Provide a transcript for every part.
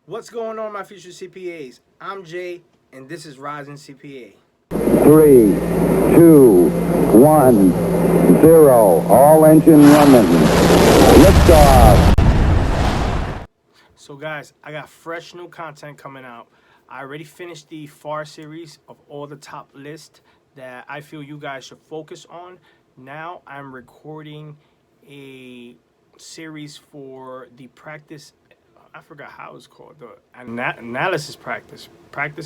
What's going on, my future CPAs? I'm Jay, and this is Rising CPA. 3, 2, 1, 0. All engine running. Liftoff. So guys, I got fresh new content coming out. I already finished the FAR series of all the top lists that I feel you guys should focus on. Now I'm recording a series for the practice. I forgot how it's called. The analysis practice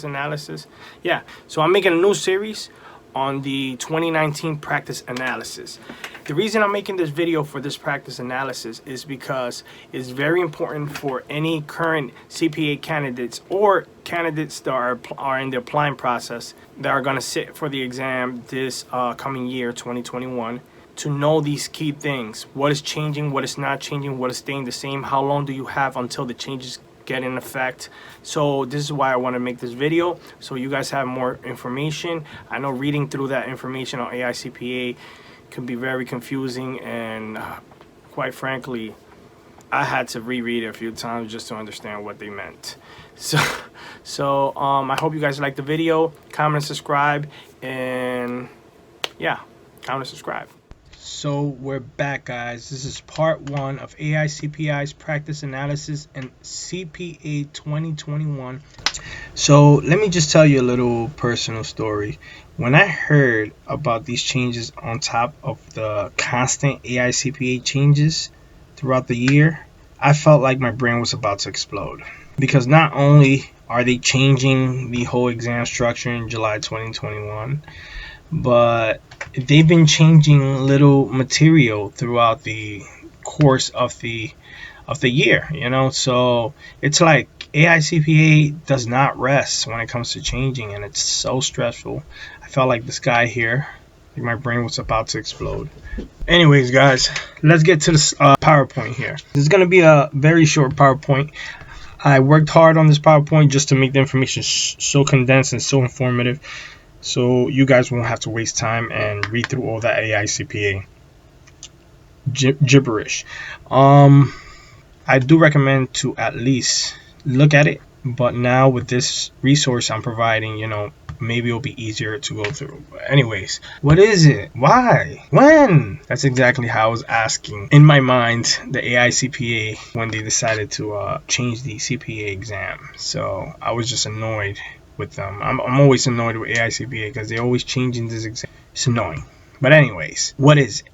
analysis. Yeah. So I'm making a new series on the 2019 practice analysis. The reason I'm making this video for this practice analysis is because it's very important for any current CPA candidates or candidates that are in the applying process that are going to sit for the exam this coming year, 2021, to know these key things. What is changing, what is not changing, what is staying the same, how long do you have until the changes get in effect. So this is why I want to make this video, so you guys have more information. I know reading through that information on Aicpa can be very confusing, and quite frankly, I had to reread it a few times just to understand what they meant. So I hope you guys like the video. Comment, subscribe, and yeah, comment and subscribe. So we're back, guys. This is part 1 of Aicpa's practice analysis and CPA 2021. So let me just tell you a little personal story. When I heard about these changes on top of the constant Aicpa changes throughout the year, I felt like my brain was about to explode. Because not only are they changing the whole exam structure in July 2021, but they've been changing little material throughout the course of the year, so it's like Aicpa does not rest when it comes to changing, and it's so stressful. I felt like this guy here, like my brain was about to explode. Anyways, guys, let's get to this PowerPoint here. This is going to be a very short PowerPoint. I worked hard on this PowerPoint just to make the information so condensed and so informative, so you guys won't have to waste time and read through all that Aicpa gibberish. I do recommend to at least look at it, but now with this resource I'm providing, maybe it'll be easier to go through. But anyways, what is it? Why? When? That's exactly how I was asking in my mind the Aicpa when they decided to change the CPA exam. So I was just annoyed with them. I'm always annoyed with Aicpa because they're always changing this exam. It's annoying. But anyways, what is it?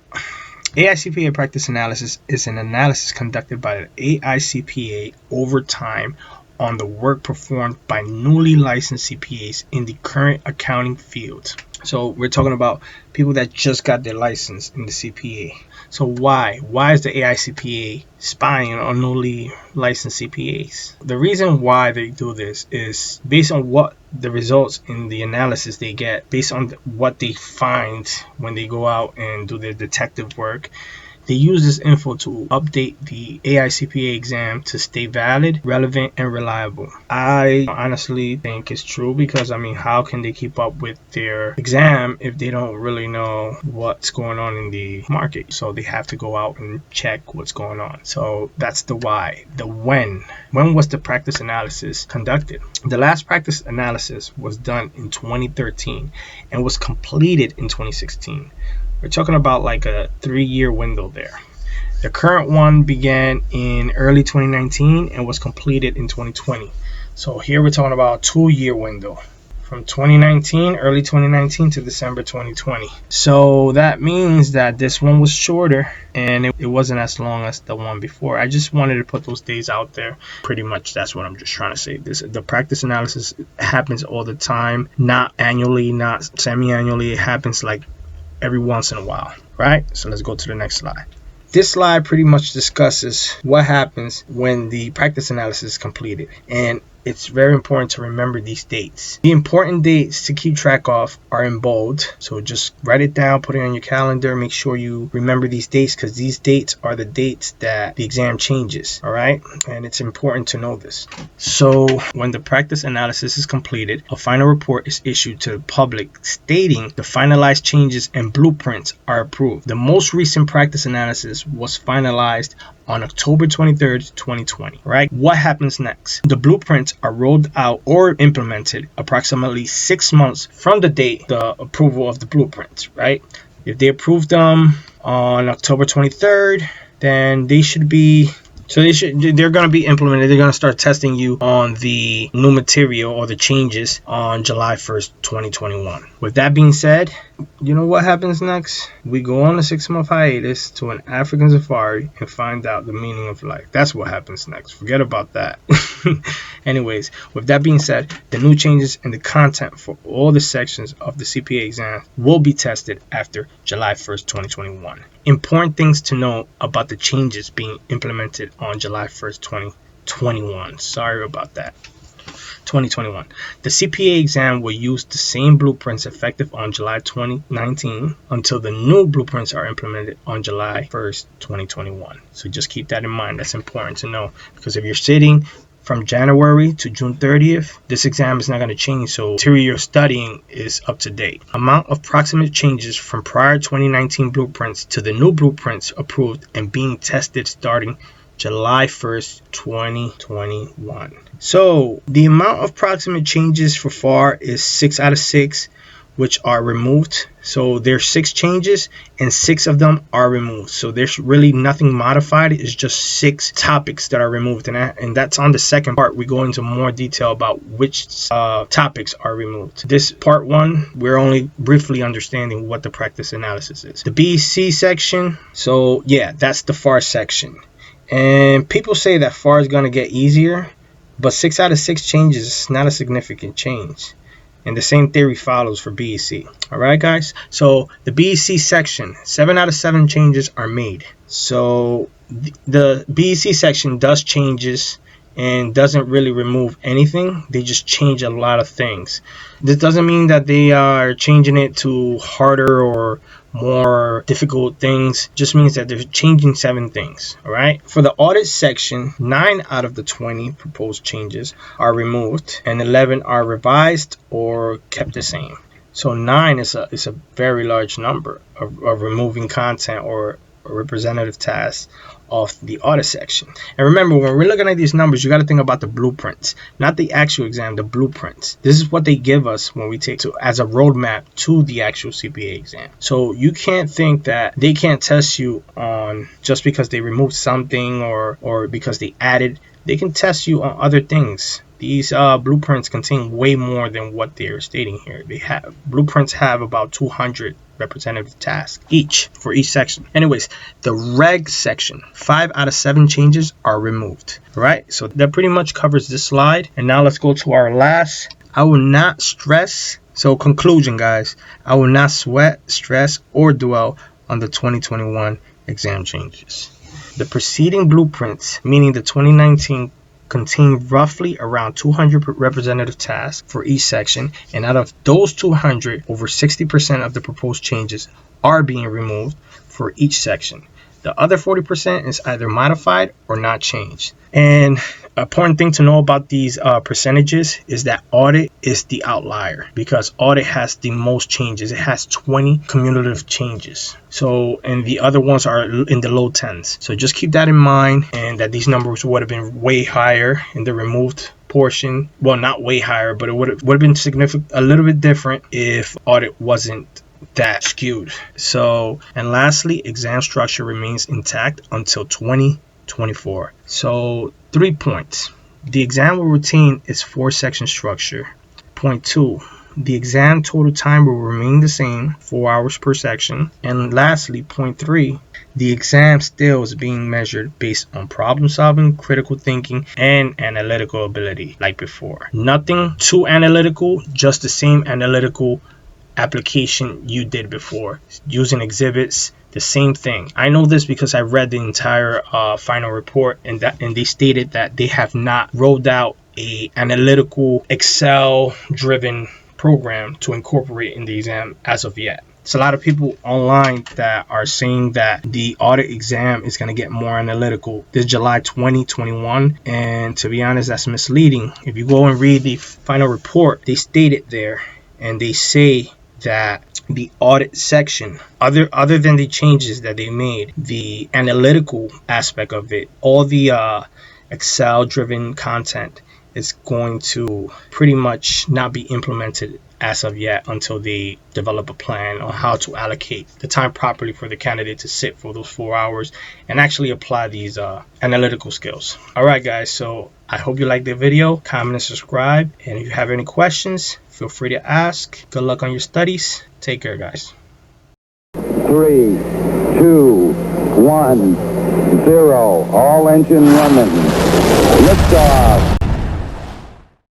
Aicpa practice analysis is an analysis conducted by the Aicpa over time on the work performed by newly licensed CPAs in the current accounting field. So we're talking about people that just got their license in the CPA. So why is the Aicpa spying on newly licensed CPAs? The reason why they do this is based on what the results in the analysis they get, based on what they find when they go out and do their detective work. They use this info to update the Aicpa exam to stay valid, relevant, and reliable. I honestly think it's true because, how can they keep up with their exam if they don't really know what's going on in the market? So they have to go out and check what's going on. So that's the why. The when. When was the practice analysis conducted? The last practice analysis was done in 2013 and was completed in 2016. We're talking about like a 3-year window there. The current one began in early 2019 and was completed in 2020. So here we're talking about a 2-year window from 2019, early 2019 to December 2020. So that means that this one was shorter and it wasn't as long as the one before. I just wanted to put those days out there. Pretty much that's what I'm just trying to say. The practice analysis happens all the time, not annually, not semi-annually. It happens like every once in a while, right? So let's go to the next slide. This slide pretty much discusses what happens when the practice analysis is completed, and it's very important to remember these dates. The important dates to keep track of are in bold, so just write it down, put it on your calendar, make sure you remember these dates because these dates are the dates that the exam changes, all right? And it's important to know this. So when the practice analysis is completed, a final report is issued to the public stating the finalized changes and blueprints are approved. The most recent practice analysis was finalized on October 23rd, 2020, right? What happens next? The blueprints are rolled out or implemented approximately 6 months from the date the approval of the blueprints, right? If they approved them on October 23rd, then they should be they're going to be implemented. They're going to start testing you on the new material or the changes on July 1st, 2021. With that being said, you know what happens next? We go on a 6-month hiatus to an African safari and find out the meaning of life. That's what happens next. Forget about that. Anyways, with that being said, the new changes in the content for all the sections of the CPA exam will be tested after July 1st, 2021. Important things to know about the changes being implemented on July 1st, 2021. Sorry about that. 2021. The CPA exam will use the same blueprints effective on July 2019 until the new blueprints are implemented on July 1st, 2021. So just keep that in mind. That's important to know, because if you're sitting from January to June 30th, this exam is not going to change, so material you're studying is up to date. Amount of proximate changes from prior 2019 blueprints to the new blueprints approved and being tested starting July 1st, 2021. So the amount of proximate changes for FAR is 6 out of 6, which are removed. So there's 6 changes and 6 of them are removed. So there's really nothing modified. It's just 6 topics that are removed. And that's on the second part. We go into more detail about which topics are removed. This part 1, we're only briefly understanding what the practice analysis is. The BEC section. So yeah, that's the FAR section. And people say that FAR is going to get easier, but 6 out of 6 changes is not a significant change. And the same theory follows for BEC. Alright guys, so the BEC section, 7 out of 7 changes are made. So the BEC section does changes and doesn't really remove anything. They just change a lot of things. This doesn't mean that they are changing it to harder or more difficult things. Just means that they're changing 7 things. All right, for the audit section, 9 out of the 20 proposed changes are removed and 11 are revised or kept the same. So 9 is a very large number of removing content or representative tasks of the audit section. And remember, when we're looking at these numbers, you got to think about the blueprints, not the actual exam, the blueprints. This is what they give us when we take as a roadmap to the actual CPA exam. So you can't think that they can't test you on just because they removed something or because they added. They can test you on other things. These blueprints contain way more than what they're stating here. Blueprints have about 200 representative tasks each for each section. Anyways, the reg section, 5 out of 7 changes are removed. All right, so that pretty much covers this slide. And now let's go to our last. I will not stress. So conclusion, guys, I will not sweat, stress, or dwell on the 2021 exam changes. The preceding blueprints, meaning the 2019, contain roughly around 200 representative tasks for each section, and out of those 200, over 60% of the proposed changes are being removed for each section. The other 40% is either modified or not changed. And an important thing to know about these percentages is that audit is the outlier, because audit has the most changes. It has 20 cumulative changes. So, and the other ones are in the low 10s. So just keep that in mind, and that these numbers would have been way higher in the removed portion. Well, not way higher, but it would have been significant, a little bit different if audit wasn't that skewed. So, and lastly, exam structure remains intact until 2024. So 3 points. The exam will retain its 4-section structure. Point 2, the exam total time will remain the same, 4 hours per section. And lastly, point 3, the exam still is being measured based on problem solving, critical thinking, and analytical ability like before. Nothing too analytical, just the same analytical application you did before, using exhibits, the same thing. I know this because I read the entire final report, and they stated that they have not rolled out a analytical Excel driven program to incorporate in the exam as of yet. It's a lot of people online that are saying that the audit exam is going to get more analytical this July 2021, and to be honest, that's misleading. If you go and read the final report, they state it there, and they say that the audit section, other than the changes that they made, the analytical aspect of it, all the Excel driven content is going to pretty much not be implemented as of yet until they develop a plan on how to allocate the time properly for the candidate to sit for those 4 hours and actually apply these analytical skills. All right, guys, so I hope you liked the video. Comment and subscribe, and if you have any questions, feel free to ask. Good luck on your studies. Take care, guys. 3, 2, 1, 0. All engine running. Liftoff.